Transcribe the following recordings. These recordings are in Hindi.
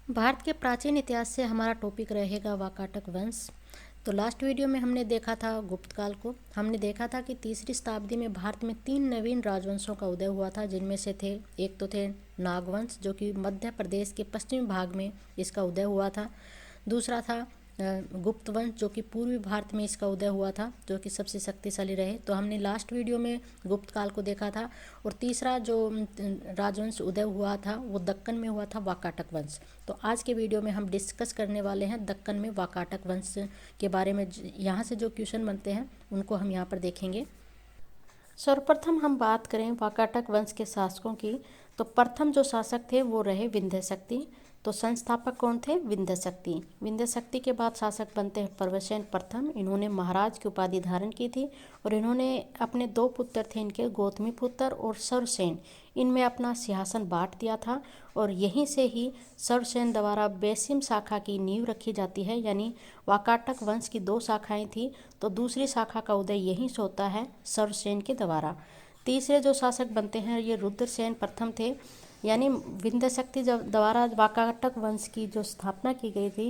भारत के प्राचीन इतिहास से हमारा टॉपिक रहेगा वाकाटक वंश। तो लास्ट वीडियो में हमने देखा था गुप्त काल को। हमने देखा था कि तीसरी शताब्दी में भारत में 3 नवीन राजवंशों का उदय हुआ था, जिनमें से एक तो थे नागवंश, जो कि मध्य प्रदेश के पश्चिमी भाग में इसका उदय हुआ था। दूसरा था गुप्त वंश, जो कि पूर्वी भारत में इसका उदय हुआ था, जो कि सबसे शक्तिशाली रहे। तो हमने लास्ट वीडियो में गुप्त काल को देखा था। और तीसरा जो राजवंश उदय हुआ था वो दक्कन में हुआ था, वाकाटक वंश। तो आज के वीडियो में हम डिस्कस करने वाले हैं दक्कन में वाकाटक वंश के बारे में। यहाँ से जो क्वेश्चन बनते हैं उनको हम यहाँ पर देखेंगे। सर्वप्रथम हम बात करें वाकाटक वंश के शासकों की, तो प्रथम जो शासक थे वो रहे विंध्य शक्ति। तो संस्थापक कौन थे? विंध्य शक्ति। विंध्य शक्ति के बाद शासक बनते हैं प्रवरसेन प्रथम। इन्होंने महाराज की उपाधि धारण की थी और इन्होंने अपने 2 पुत्र थे इनके, गौतमी पुत्र और सर्वसेन, इनमें अपना सिंहासन बांट दिया था। और यहीं से ही सर्वसेन द्वारा बेसिम शाखा की नींव रखी जाती है। यानी वाकाटक वंश की 2 शाखाएं थी, तो दूसरी शाखा का उदय यहीं से होता है, सर्वसेन के द्वारा। तीसरे जो शासक बनते हैं ये रुद्रसेन प्रथम थे। यानी विंध्य शक्ति जब द्वारा वाकाटक वंश की जो स्थापना की गई थी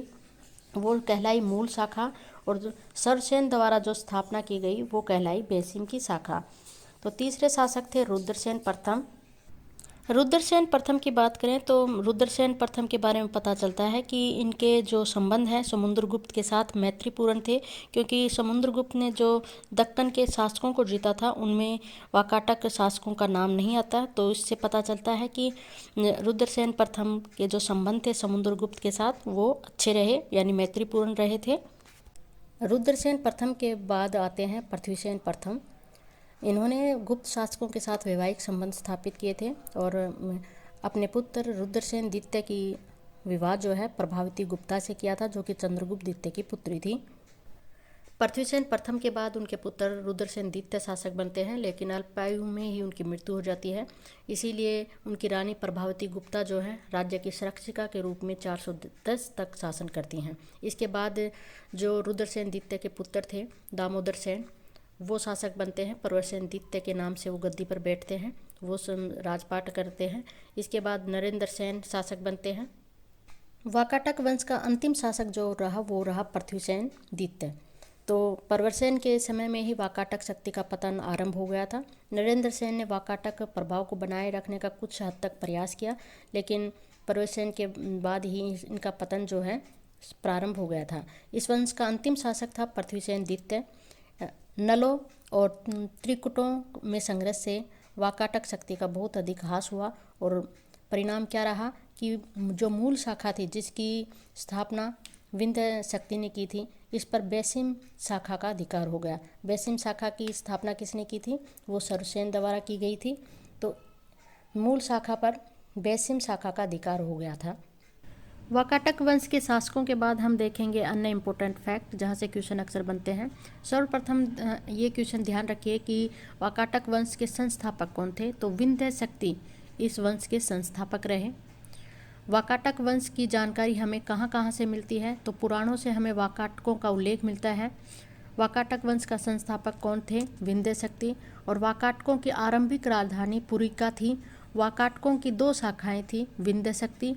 वो कहलाई मूल शाखा, और जो सर्वसेन द्वारा जो स्थापना की गई वो कहलाई बेसिम की शाखा। तो तीसरे शासक थे रुद्रसेन प्रथम। रुद्रसेन प्रथम की बात करें तो रुद्रसेन प्रथम के बारे में पता चलता है कि इनके जो संबंध हैं समुद्रगुप्त के साथ मैत्रीपूर्ण थे, क्योंकि समुद्रगुप्त ने जो दक्कन के शासकों को जीता था उनमें वाकाटक शासकों का नाम नहीं आता। तो इससे पता चलता है कि रुद्रसेन प्रथम के जो संबंध थे समुद्रगुप्त के साथ वो अच्छे रहे, यानी मैत्रीपूर्ण रहे थे। रुद्रसेन प्रथम के बाद आते हैं पृथ्वीसेन प्रथम। इन्होंने गुप्त शासकों के साथ वैवाहिक संबंध स्थापित किए थे और अपने पुत्र रुद्रसेन द्वितीय की विवाह जो है प्रभावती गुप्ता से किया था, जो कि चंद्रगुप्त द्वितीय की पुत्री थी। पृथ्वीसेन प्रथम के बाद उनके पुत्र रुद्रसेन द्वितीय शासक बनते हैं, लेकिन अल्पायु में ही उनकी मृत्यु हो जाती है। इसीलिए उनकी रानी प्रभावती गुप्ता जो है राज्य की संरक्षिका के रूप में 410 तक शासन करती हैं। इसके बाद जो रुद्रसेन द्वितीय के पुत्र थे दामोदर सेन, वो शासक बनते हैं। प्रवरसेन द्वितीय के नाम से वो गद्दी पर बैठते हैं, वो राजपाट करते हैं। इसके बाद नरेंद्र सेन शासक बनते हैं। वाकाटक वंश का अंतिम शासक जो रहा वो रहा पृथ्वीसेन द्वितीय। तो प्रवरसेन के समय में ही वाकाटक शक्ति का पतन आरंभ हो गया था। नरेंद्र सेन ने वाकाटक प्रभाव को बनाए रखने का कुछ हद तक प्रयास किया, लेकिन प्रवरसेन के बाद ही इनका पतन जो है प्रारंभ हो गया था। इस वंश का अंतिम शासक था पृथ्वीसेन द्वितीय। नलों और त्रिकुटों में संघर्ष से वाकाटक शक्ति का बहुत अधिक ह्रास हुआ और परिणाम क्या रहा कि जो मूल शाखा थी जिसकी स्थापना विंध्य शक्ति ने की थी, इस पर बेसिम शाखा का अधिकार हो गया। बेसिम शाखा की स्थापना किसने की थी? वो सर्वसेन द्वारा की गई थी। तो मूल शाखा पर बेसिम शाखा का अधिकार हो गया था। वाकाटक वंश के शासकों के बाद हम देखेंगे अन्य इम्पोर्टेंट फैक्ट, जहाँ से क्वेश्चन अक्सर बनते हैं। सर्वप्रथम ये क्वेश्चन ध्यान रखिए कि वाकाटक वंश के संस्थापक कौन थे? तो विंध्य शक्ति इस वंश के संस्थापक रहे। वाकाटक वंश की जानकारी हमें कहाँ कहाँ से मिलती है? तो पुराणों से हमें वाकाटकों का उल्लेख मिलता है। वाकाटक वंश का संस्थापक कौन थे? विंध्य शक्ति। और वाकाटकों की आरंभिक राजधानी पुरिका थी। वाकाटकों की 2 शाखाएं थी, विंध्य शक्ति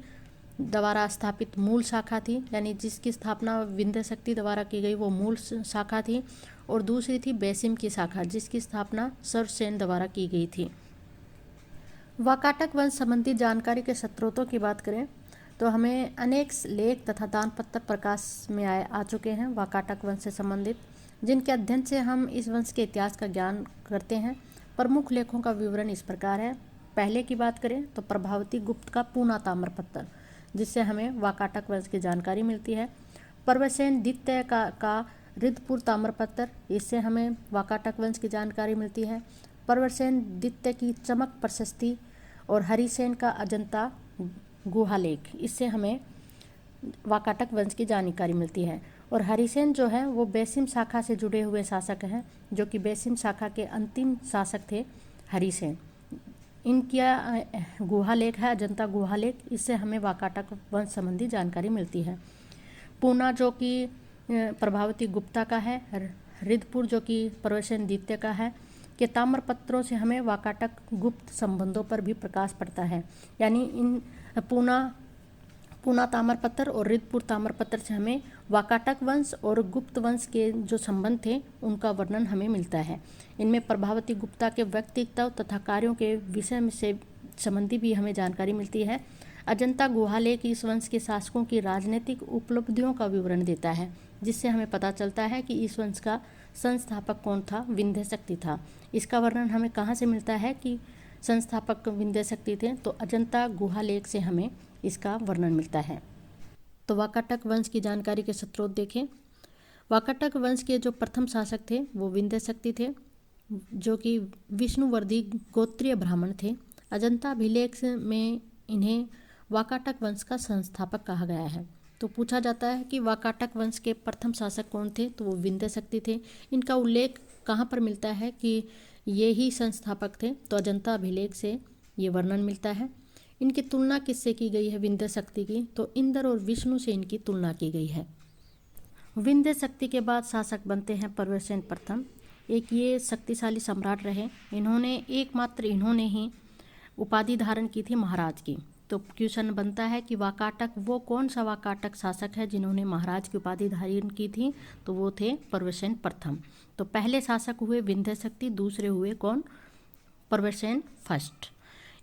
द्वारा स्थापित मूल शाखा थी, यानी जिसकी स्थापना विंध्य शक्ति द्वारा की गई वो मूल शाखा थी, और दूसरी थी बेसिम की शाखा जिसकी स्थापना सर्वसेन द्वारा की गई थी। वाकाटक वंश संबंधी जानकारी के स्रोतों की बात करें तो हमें अनेक लेख तथा दानपत्र प्रकाश में आ चुके हैं वाकाटक वंश से संबंधित, जिनके अध्ययन से हम इस वंश के इतिहास का ज्ञान करते हैं। प्रमुख लेखों का विवरण इस प्रकार है। पहले की बात करें तो प्रभावती गुप्त का पूना ताम्रपत्र, जिससे हमें वाकाटक वंश की जानकारी मिलती है। प्रवरसेन द्वितीय का रिद्धपुर ताम्रपत्र, इससे हमें वाकाटक वंश की जानकारी मिलती है। प्रवरसेन द्वितीय की चमक प्रशस्ति और हरिसेन का अजंता गुहालेख, इससे हमें वाकाटक वंश की जानकारी मिलती है। और हरिसेन जो है वो बेसिम शाखा से जुड़े हुए शासक हैं, जो कि बेसिम शाखा के अंतिम शासक थे हरिसेन। इनका गुहालेख है अजंता गुहालेख, इससे हमें वाकाटक वंश संबंधी जानकारी मिलती है। पूना जो कि प्रभावती गुप्ता का है, रिद्धपुर जो कि प्रवरसेन द्वितीय का है, के ताम्रपत्रों से हमें वाकाटक गुप्त संबंधों पर भी प्रकाश पड़ता है। यानी इन पूना पूना ताम्रपत्र और रिद्धपुर ताम्रपत्र से हमें वाकाटक वंश और गुप्त वंश के जो संबंध थे उनका वर्णन हमें मिलता है। इनमें प्रभावती गुप्ता के व्यक्तित्व तथा कार्यों के विषय में से संबंधी भी हमें जानकारी मिलती है। अजंता गुहा लेख इस वंश के शासकों की राजनीतिक उपलब्धियों का विवरण देता है, जिससे हमें पता चलता है कि इस वंश का संस्थापक कौन था, विंध्य शक्ति था। इसका वर्णन हमें कहाँ से मिलता है कि संस्थापक विंध्य शक्ति थे, तो अजंता गुहा लेख से हमें इसका वर्णन मिलता है। तो वाकाटक वंश की जानकारी के स्रोत देखें। वाकाटक वंश के जो प्रथम शासक थे वो विंध्य शक्ति थे, जो कि विष्णुवर्धी गोत्रीय ब्राह्मण थे। अजंता अभिलेख में इन्हें वाकाटक वंश का संस्थापक कहा गया है। तो पूछा जाता है कि वाकाटक वंश के प्रथम शासक कौन थे, तो वो विंध्य शक्ति थे। इनका उल्लेख कहाँ पर मिलता है कि ये ही संस्थापक थे, तो अजंता अभिलेख से ये वर्णन मिलता है। इनकी तुलना किससे की गई है विंध्य शक्ति की, तो इंद्र और विष्णु से इनकी तुलना की गई है। विंध्य शक्ति के बाद शासक बनते हैं प्रवेशसेन प्रथम। एक ये शक्तिशाली सम्राट रहे। इन्होंने ही उपाधि धारण की थी महाराज की। तो क्वेश्चन बनता है कि वाकाटक वो कौन सा वाकाटक शासक है जिन्होंने महाराज की उपाधि धारण की थी, तो वो थे प्रवेशसेन प्रथम। तो पहले शासक हुए विंध्य शक्ति, दूसरे हुए कौन, प्रवेशसेन फर्स्ट।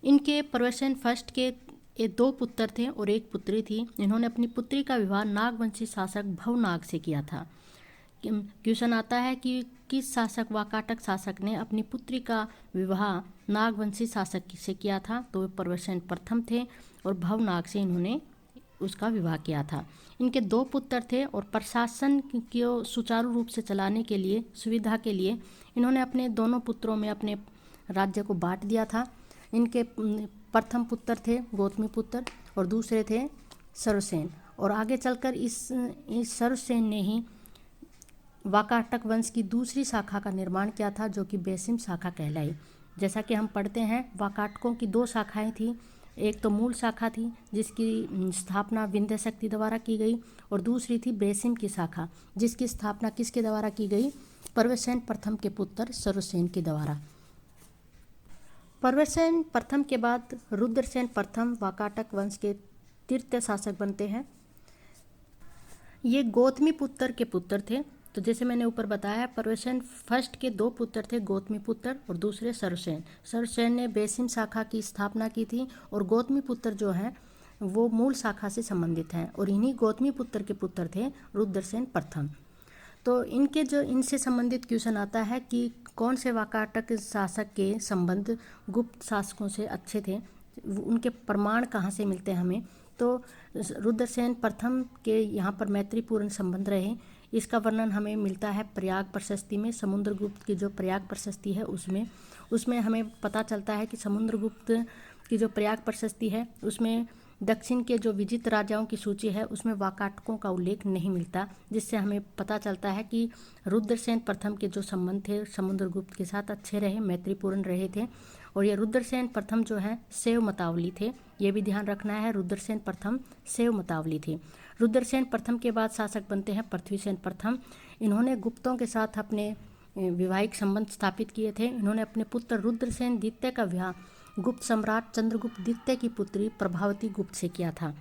इनके प्रवेशसेन फर्स्ट के ये 2 पुत्र थे और 1 पुत्री थी। इन्होंने अपनी पुत्री का विवाह नागवंशी शासक भवनाग से किया था। क्वेश्चन आता है कि किस शासक वाकाटक शासक ने अपनी पुत्री का विवाह नागवंशी शासक से किया था, तो वे प्रवेशसेन प्रथम थे और भवनाग से इन्होंने उसका विवाह किया था। इनके 2 पुत्र थे और प्रशासन को सुचारू रूप से चलाने के लिए, सुविधा के लिए इन्होंने अपने दोनों पुत्रों में अपने राज्य को बांट दिया था। इनके प्रथम पुत्र थे गौतमीपुत्र और दूसरे थे सर्वसेन, और आगे चलकर इस सर्वसेन ने ही वाकाटक वंश की दूसरी शाखा का निर्माण किया था, जो कि बेसिम शाखा कहलाई। जैसा कि हम पढ़ते हैं, वाकाटकों की 2 शाखाएं थी। एक तो मूल शाखा थी जिसकी स्थापना विंध्य शक्ति द्वारा की गई, और दूसरी थी बेसिम की शाखा जिसकी स्थापना किसके द्वारा की गई, प्रवेशसेन प्रथम के पुत्र सर्वसेन के द्वारा। प्रवेशसेन प्रथम के बाद रुद्रसेन प्रथम वाकाटक वंश के तृतीय शासक बनते हैं। ये गौतमीपुत्र के पुत्र थे। तो जैसे मैंने ऊपर बताया, प्रवेशसेन फर्स्ट के 2 पुत्र थे, गौतमीपुत्र और दूसरे सर्वसेन। सर्वसेन ने बेसिम शाखा की स्थापना की थी और गौतमीपुत्र जो हैं वो मूल शाखा से संबंधित हैं, और इन्हीं गौतमीपुत्र के पुत्र थे रुद्रसेन प्रथम। तो इनसे संबंधित क्वेश्चन आता है कि कौन से वाकाटक शासक के संबंध गुप्त शासकों से अच्छे थे, उनके प्रमाण कहाँ से मिलते हैं हमें। तो रुद्रसेन प्रथम के यहाँ पर मैत्रीपूर्ण संबंध रहे। इसका वर्णन हमें मिलता है प्रयाग प्रशस्ति में। समुद्रगुप्त की जो प्रयाग प्रशस्ति है उसमें हमें पता चलता है कि समुद्रगुप्त की जो प्रयाग प्रशस्ति है उसमें दक्षिण के जो विजित राजाओं की सूची है उसमें वाकाटकों का उल्लेख नहीं मिलता, जिससे हमें पता चलता है कि रुद्रसेन प्रथम के जो संबंध थे समुद्रगुप्त के साथ अच्छे रहे, मैत्रीपूर्ण रहे थे। और ये रुद्रसेन प्रथम जो है शैव मतावली थे, ये भी ध्यान रखना है, रुद्रसेन प्रथम शैव मतावली थे। रुद्रसेन प्रथम के बाद शासक बनते हैं पृथ्वीसेन प्रथम। इन्होंने गुप्तों के साथ अपने वैवाहिक संबंध स्थापित किए थे। इन्होंने अपने पुत्र रुद्रसेन द्वितीय का विवाह गुप्त सम्राट चंद्रगुप्त द्वितीय की पुत्री प्रभावती गुप्त से किया था।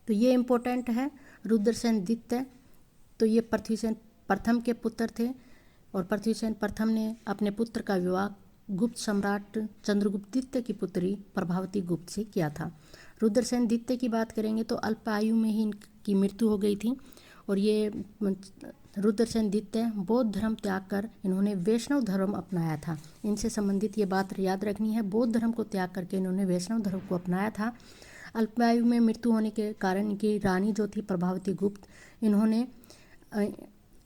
तो ये इम्पोर्टेंट है, रुद्रसेन द्वितीय तो ये पृथ्वीसेन प्रथम के पुत्र थे, और पृथ्वीसेन प्रथम ने अपने पुत्र का विवाह गुप्त सम्राट चंद्रगुप्त द्वितीय की पुत्री प्रभावती गुप्त से किया था। रुद्रसेन द्वितीय की बात करेंगे तो अल्प आयु में ही इनकी मृत्यु हो गई थी, और ये रुद्रसेन द्वितीय बौद्ध धर्म त्याग कर इन्होंने वैष्णव धर्म अपनाया था। इनसे संबंधित ये बात याद रखनी है, बौद्ध धर्म को त्याग करके इन्होंने वैष्णव धर्म को अपनाया था। अल्पायु में मृत्यु होने के कारण इनकी रानी जो थी प्रभावती गुप्त, इन्होंने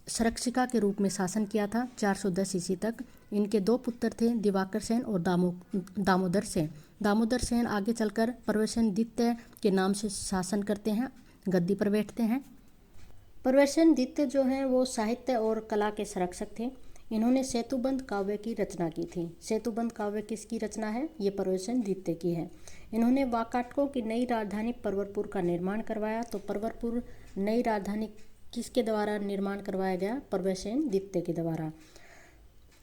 संरक्षिका के रूप में शासन किया था 410 ईस्वी तक। इनके 2 पुत्र थे दिवाकर सेन और दामोदर सेन। दामोदर सेन आगे चलकर प्रवेशसेन द्वितीय के नाम से शासन करते हैं, गद्दी पर बैठते हैं। प्रवेशसेन द्वितीय जो हैं वो साहित्य और कला के संरक्षक थे। इन्होंने सेतुबंध काव्य की रचना की थी। सेतुबंध काव्य किसकी रचना है, ये प्रवेशसेन द्वितीय की है। इन्होंने वाकाटकों की नई राजधानी परवरपुर का निर्माण करवाया। तो परवरपुर नई राजधानी किसके द्वारा निर्माण करवाया गया, प्रवेशसेन द्वितीय के द्वारा।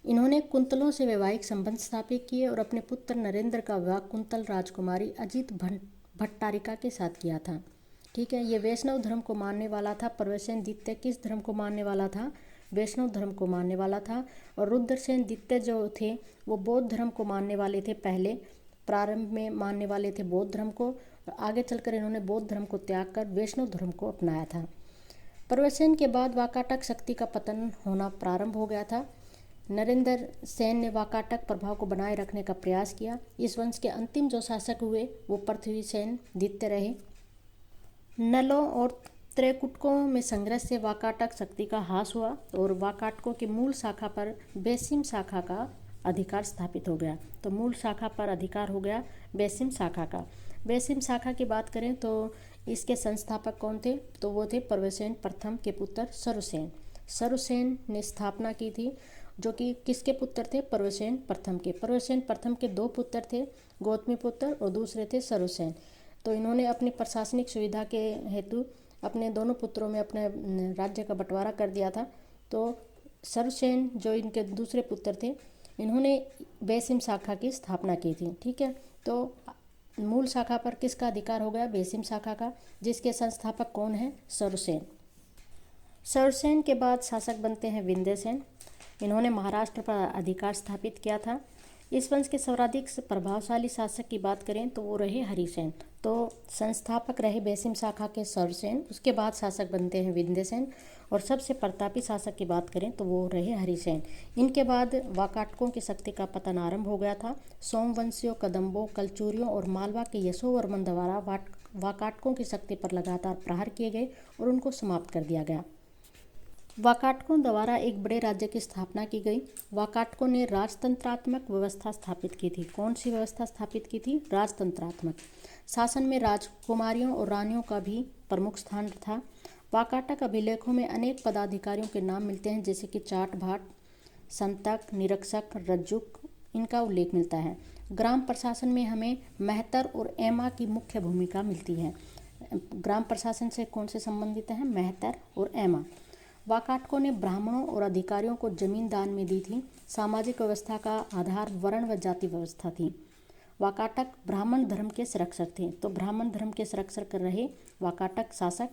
इन्होंने कुंतलों से वैवाहिक संबंध स्थापित किए और अपने पुत्र नरेंद्र का विवाह कुंतल राजकुमारी अजित भट्टारिका के साथ किया था। ठीक है, ये वैष्णव धर्म को मानने वाला था। प्रवरसेन द्वितीय किस धर्म को मानने वाला था? वैष्णव धर्म को मानने वाला था। और रुद्रसेन द्वितीय जो थे वो बौद्ध धर्म को मानने वाले थे। पहले प्रारंभ में मानने वाले थे बौद्ध धर्म को, और आगे चलकर इन्होंने बौद्ध धर्म को त्याग कर वैष्णव धर्म को अपनाया था। प्रवरसेन के बाद वाकाटक शक्ति का पतन होना प्रारंभ हो गया था। नरेंद्र सेन ने वाकाटक प्रभाव को बनाए रखने का प्रयास किया। इस वंश के अंतिम जो शासक हुए वो पृथ्वीसेन द्वितीय रहे। नलों और त्रैकुटकों में संघर्ष से वाकाटक शक्ति का ह्रास हुआ और वाकाटकों की मूल शाखा पर बेसिम शाखा का अधिकार स्थापित हो गया। तो मूल शाखा पर अधिकार हो गया बेसिम शाखा का। बेसिम शाखा की बात करें तो इसके संस्थापक कौन थे? तो वो थे प्रवरसेन प्रथम के पुत्र सरुसेन। सरुसेन ने स्थापना की थी, जो कि किसके पुत्र थे? प्रवरसेन प्रथम के। प्रवरसेन प्रथम के दो पुत्र थे, गौतमी पुत्र और दूसरे थे सरुसेन। तो इन्होंने अपनी प्रशासनिक सुविधा के हेतु अपने दोनों पुत्रों में अपने राज्य का बंटवारा कर दिया था। तो सरुसेन जो इनके दूसरे पुत्र थे, इन्होंने बेसिम शाखा की स्थापना की थी। ठीक है, तो मूल शाखा पर किसका अधिकार हो गया? बेसिम शाखा का, जिसके संस्थापक कौन है? सरुसेन। सरुसेन के बाद शासक बनते हैं विंध्यसेन। इन्होंने महाराष्ट्र पर अधिकार स्थापित किया था। इस वंश के सर्वाधिक प्रभावशाली शासक की बात करें तो वो रहे हरिसेन। तो संस्थापक रहे बेसिम शाखा के सरुसेन, उसके बाद शासक बनते हैं विंध्यसेन, और सबसे प्रतापी शासक की बात करें तो वो रहे हरिसेन। इनके बाद वाकाटकों की शक्ति का पतन आरंभ हो गया था। सोमवंशियों, कदम्बों, कलचुरियों और मालवा के यशोवर्मन द्वारा वाकाटकों की शक्ति पर लगातार प्रहार किए गए और उनको समाप्त कर दिया गया। वाकाटकों द्वारा एक बड़े राज्य की स्थापना की गई। वाकाटकों ने राजतंत्रात्मक व्यवस्था स्थापित की थी। कौन सी व्यवस्था स्थापित की थी? राजतंत्रात्मक। शासन में राजकुमारियों और रानियों का भी प्रमुख स्थान था। वाकाटक अभिलेखों में अनेक पदाधिकारियों के नाम मिलते हैं, जैसे कि चाट भाट, संतक, निरीक्षक, रज्जुक, इनका उल्लेख मिलता है। ग्राम प्रशासन में हमें महतर और एमा की मुख्य भूमिका मिलती है। ग्राम प्रशासन से कौन से संबंधित हैं? महतर और एमा। वाकाटकों ने ब्राह्मणों और अधिकारियों को जमीन दान में दी थी। सामाजिक व्यवस्था का आधार वर्ण व जाति व्यवस्था थी। वाकाटक ब्राह्मण धर्म के संरक्षक थे। तो ब्राह्मण धर्म के संरक्षक रहे वाकाटक शासक।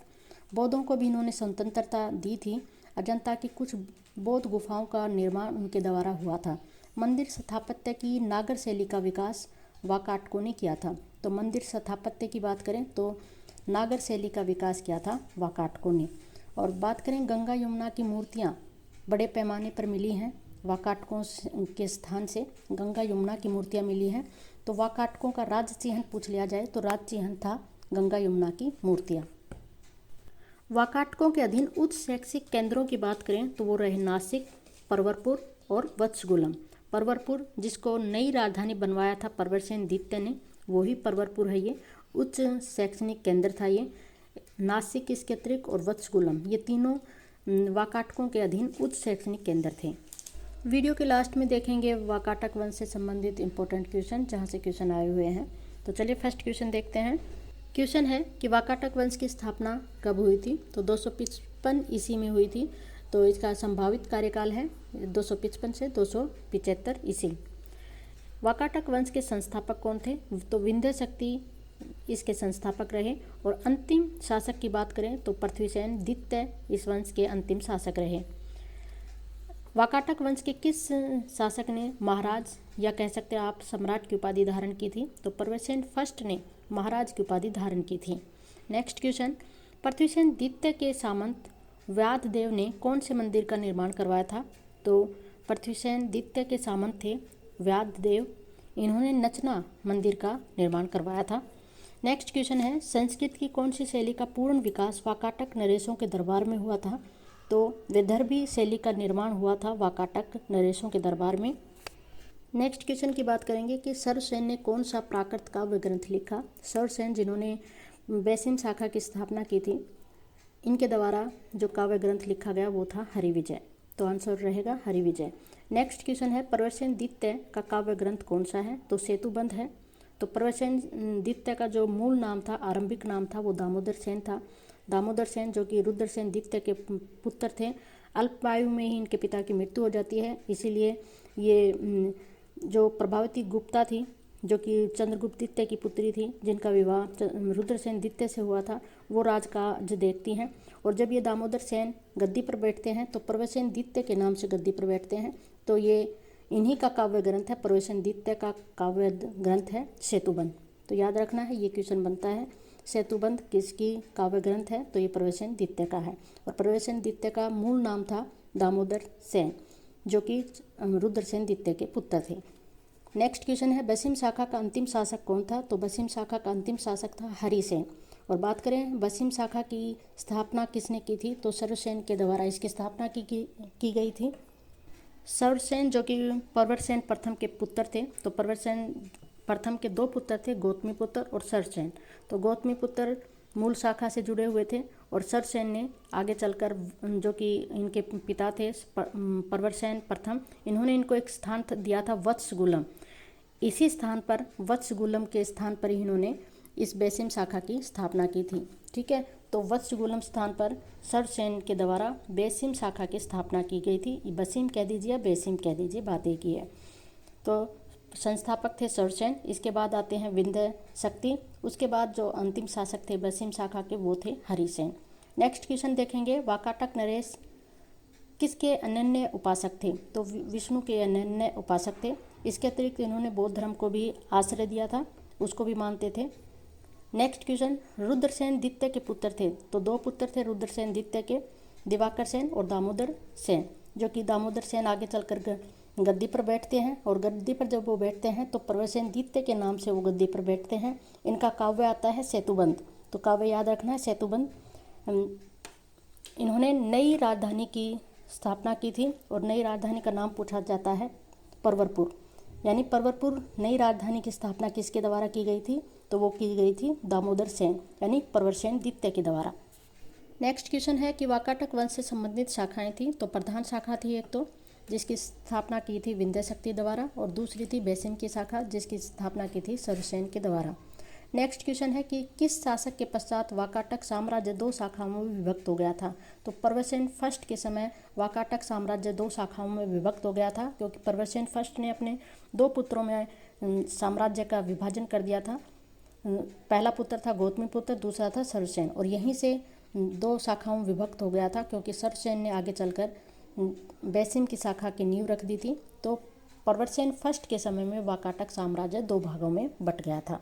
बौद्धों को भी इन्होंने स्वतंत्रता दी थी। अजंता की कुछ बौद्ध गुफाओं का निर्माण उनके द्वारा हुआ था। मंदिर स्थापत्य की नागर शैली का विकास वाकाटकों ने किया था। तो मंदिर स्थापत्य की बात करें तो नागर शैली का विकास किया था वाकाटकों ने। और बात करें गंगा यमुना की मूर्तियाँ बड़े पैमाने पर मिली हैं वाकाटकों के स्थान से। गंगा यमुना की मूर्तियाँ मिली हैं। तो वाकाटकों का राज्य चिह्न पूछ लिया जाए तो राज्य चिह्न था गंगा यमुना की मूर्तियाँ। वाकाटकों के अधीन उच्च शैक्षिक केंद्रों की बात करें तो वो रहे नासिक, परवरपुर और वत्सगुलम। परवरपुर जिसको नई राजधानी बनवाया था प्रवरसेन द्वितीय ने, वही परवरपुर है। ये उच्च शैक्षणिक केंद्र था ये। नासिक इसके अतिरिक्त और वत्सगुलम, ये तीनों वाकाटकों के अधीन उच्च शैक्षणिक केंद्र थे। वीडियो के लास्ट में देखेंगे वाकाटक वंश से संबंधित इंपॉर्टेंट क्वेश्चन, जहाँ से क्वेश्चन आए हुए हैं। तो चलिए फर्स्ट क्वेश्चन देखते हैं। क्वेश्चन है कि वाकाटक वंश की स्थापना कब हुई थी? तो 255 ईस्वी में हुई थी। तो इसका संभावित कार्यकाल है 255 से 275 ईस्वी। वाकाटक वंश के संस्थापक कौन थे? तो विंध्य शक्ति इसके संस्थापक रहे। और अंतिम शासक की बात करें तो पृथ्वीसेन द्वितीय इस वंश के अंतिम शासक रहे। वाकाटक वंश के किस शासक ने महाराज या कह सकते हैं आप सम्राट की उपाधि धारण की थी? तो प्रवरसेन फर्स्ट ने महाराज की उपाधि धारण की थी। नेक्स्ट क्वेश्चन, पृथ्वीसेन द्वितीय के सामंत व्याधदेव ने कौन से मंदिर का निर्माण करवाया था? तो पृथ्वीसेन द्वितीय के सामंत थे व्याधदेव, इन्होंने नचना मंदिर का निर्माण करवाया था। नेक्स्ट क्वेश्चन है, संस्कृत की कौन सी शैली का पूर्ण विकास वाकाटक नरेशों के दरबार में हुआ था? तो विदर्भी शैली का निर्माण हुआ था वाकाटक नरेशों के दरबार में। नेक्स्ट क्वेश्चन की बात करेंगे कि सरुसेन ने कौन सा प्राकृत काव्य ग्रंथ लिखा? सरुसेन जिन्होंने बेसिम शाखा की स्थापना की थी, इनके द्वारा जो काव्य ग्रंथ लिखा गया वो था हरिविजय। तो आंसर रहेगा हरिविजय। नेक्स्ट क्वेश्चन है, प्रवरसेन द्वितीय का काव्य ग्रंथ कौन सा है? तो सेतुबंध है। तो प्रवरसेन द्वितीय का जो मूल नाम था, आरंभिक नाम था, वो दामोदर सेन था। दामोदर सेन जो कि रुद्रसेन द्वितीय के पुत्र थे। अल्पायु में ही इनके पिता की मृत्यु हो जाती है, इसीलिए ये जो प्रभावती गुप्ता थी, जो कि चंद्रगुप्त द्वितीय की पुत्री थी, जिनका विवाह रुद्रसेन द्वितीय से हुआ था, वो राजकाज देखती हैं। और जब ये दामोदर सेन गद्दी पर बैठते हैं तो प्रवेशन द्वितीय के नाम से गद्दी पर बैठते हैं। तो ये इन्हीं का काव्य ग्रंथ है, प्रवेशन द्वितीय का काव्य ग्रंथ है सेतुबंध। तो याद रखना है, ये क्वेश्चन बनता है। सेतुबंध किसकी काव्य ग्रंथ है? तो ये प्रवेशन द्वितीय का है। और प्रवेशन द्वितीय का मूल नाम था दामोदर सेन, जो कि रुद्रसेन द्वितीय के पुत्र थे। नेक्स्ट क्वेश्चन है, बसीम शाखा का अंतिम शासक कौन था? तो बसीम शाखा का अंतिम शासक था हरिसेन। और बात करें बसीम शाखा की स्थापना किसने की थी? तो सर्वसेन के द्वारा इसकी स्थापना की गई थी। सर्वसेन जो कि प्रवरसेन प्रथम के पुत्र थे। तो प्रवरसेन प्रथम के दो पुत्र थे, गौतमीपुत्र और सर्वसेन। तो गौतमीपुत्र मूल शाखा से जुड़े हुए थे और सर्वसेन ने आगे चलकर, जो कि इनके पिता थे प्रवरसेन प्रथम, इन्होंने इनको एक स्थान दिया था वत्सगुलम। इसी स्थान पर, वत्सगुलम के स्थान पर इन्होंने इस बेसिम शाखा की स्थापना की थी। ठीक है, तो वत्सगुलम स्थान पर सर्वसेन के द्वारा बेसिम शाखा की स्थापना की गई थी। बसीम कह दीजिए या बेसिम कह दीजिए, बात एक ही है। तो संस्थापक थे सर्वसेन। इसके बाद आते हैं विंध्य शक्ति। उसके बाद जो अंतिम शासक थे बसीम शाखा के, वो थे हरिसेन। नेक्स्ट क्वेश्चन देखेंगे, वाकाटक नरेश किसके अनन्य उपासक थे? तो विष्णु के अनन्य उपासक थे। इसके अतिरिक्त इन्होंने बौद्ध धर्म को भी आश्रय दिया था, उसको भी मानते थे। नेक्स्ट क्वेश्चन, रुद्रसेन द्वितीय के पुत्र थे। तो दो पुत्र थे रुद्रसेन द्वितीय के, दिवाकर सेन और दामोदर सेन। जो कि दामोदर सेन आगे चलकर गद्दी पर बैठते हैं और गद्दी पर जब वो बैठते हैं तो प्रवेशन द्वितीय के नाम से वो गद्दी पर बैठते हैं। इनका काव्य आता है सेतुबंध। तो काव्य याद रखना है, सेतुबंध। इन्होंने नई राजधानी की स्थापना की थी और नई राजधानी का नाम पूछा जाता है परवरपुर। यानी परवरपुर नई राजधानी की स्थापना किसके द्वारा की गई थी? तो वो की गई थी दामोदर सेन यानी प्रवरसेन द्वितीय के द्वारा। नेक्स्ट क्वेश्चन है कि वाकाटक वंश से संबंधित शाखाएं थी। तो प्रधान शाखा थी एक तो, जिसकी स्थापना की थी विंध्य शक्ति द्वारा, और दूसरी थी बेसिम की शाखा, जिसकी स्थापना की थी सर्वसेन के द्वारा। नेक्स्ट क्वेश्चन है कि किस शासक के पश्चात वाकाटक साम्राज्य दो शाखाओं में विभक्त हो गया था? तो प्रवरसेन फर्स्ट के समय वाकाटक साम्राज्य दो शाखाओं में विभक्त हो गया था, क्योंकि प्रवरसेन फर्स्ट ने अपने दो पुत्रों में साम्राज्य का विभाजन कर दिया था। पहला पुत्र था गौतमीपुत्र, दूसरा था सर्वसेन, और यहीं से दो शाखाओं में विभक्त हो गया था, क्योंकि सर्वसेन ने आगे चलकर बेसिम की शाखा की नींव रख दी थी। तो प्रवरसेन फर्स्ट के समय में वाकाटक साम्राज्य दो भागों में बट गया था।